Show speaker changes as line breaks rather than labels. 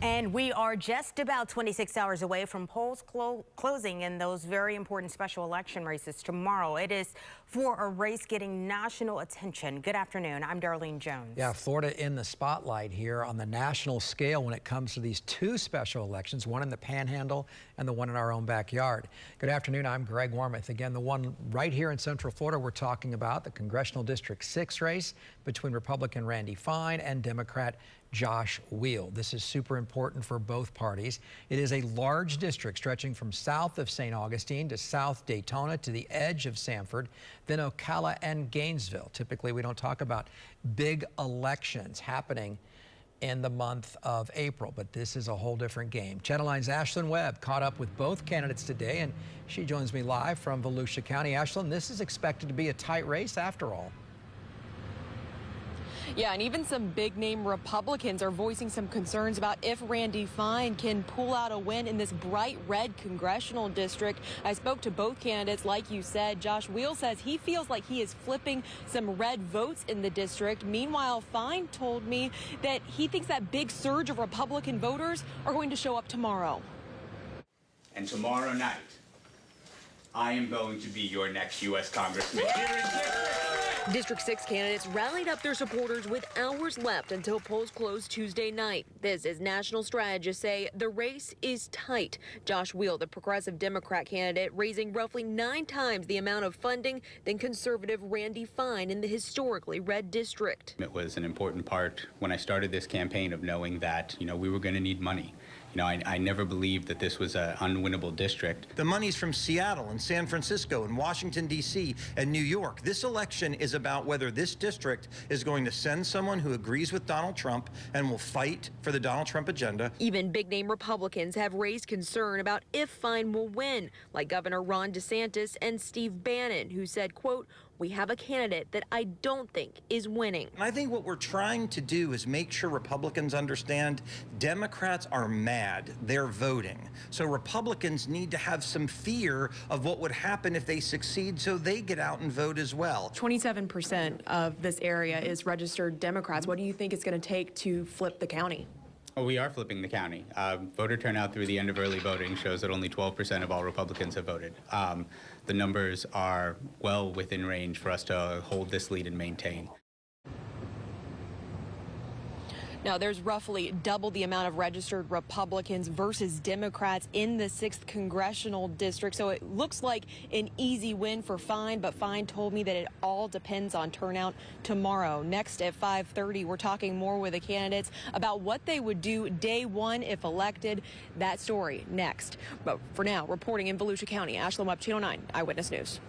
And we are just about 26 hours away from polls closing in those very important special election races tomorrow. It is for a race getting national attention. Good afternoon. I'm Darlene Jones.
Yeah, Florida in the spotlight here on the national scale when it comes to these two special elections, one in the Panhandle and the one in our own backyard. Good afternoon. I'm Greg Warmoth. Again, the one right here in Central Florida we're talking about, the Congressional District 6 race between Republican Randy Fine and Democrat Josh Weil. This is super important for both parties. It is a large district stretching from south of St. Augustine to South Daytona to the edge of Sanford, then Ocala and Gainesville. Typically, we don't talk about big elections happening in the month of April, but this is a whole different game. Channel 9's Ashlyn Webb caught up with both candidates today, and she joins me live from Volusia County. Ashlyn, this is expected to be a tight race after all.
Yeah, and even some big-name Republicans are voicing some concerns about if Randy Fine can pull out a win in this bright red congressional district. I spoke to both candidates, like you said. Josh Weil says he feels like he is flipping some red votes in the district. Meanwhile, Fine told me that he thinks that big surge of Republican voters are going to show up tomorrow.
And tomorrow night, I am going to be your next U.S. Congressman.
District 6 candidates rallied up their supporters with hours left until polls close Tuesday night. This is national strategists say the race is tight. Josh Weil, the progressive Democrat candidate, raising roughly 9 times the amount of funding than conservative Randy Fine in the historically red district.
It was an important part when I started this campaign of knowing that, we were going to need money. I never believed that this was an unwinnable district.
The money's from Seattle and San Francisco and Washington, D.C. and New York. This election is about whether this district is going to send someone who agrees with Donald Trump and will fight for the Donald Trump agenda.
Even big-name Republicans have raised concern about if Fine will win, like Governor Ron DeSantis and Steve Bannon, who said, quote, "We have a candidate that I don't think is winning."
And I think what we're trying to do is make sure Republicans understand Democrats are mad. They're voting. So Republicans need to have some fear of what would happen if they succeed so they get out and vote as well.
27% of this area is registered Democrats. What do you think it's going to take to flip the county?
Oh, we are flipping the county. Voter turnout through the end of early voting shows that only 12% of all Republicans have voted. The numbers are well within range for us to hold this lead and maintain.
Now, there's roughly double the amount of registered Republicans versus Democrats in the 6th congressional district, so it looks like an easy win for Fine, but Fine told me that it all depends on turnout tomorrow. Next at 5:30, we're talking more with the candidates about what they would do day one if elected. That story next. But for now, reporting in Volusia County, Ashlyn Webb, Channel 9 Eyewitness News.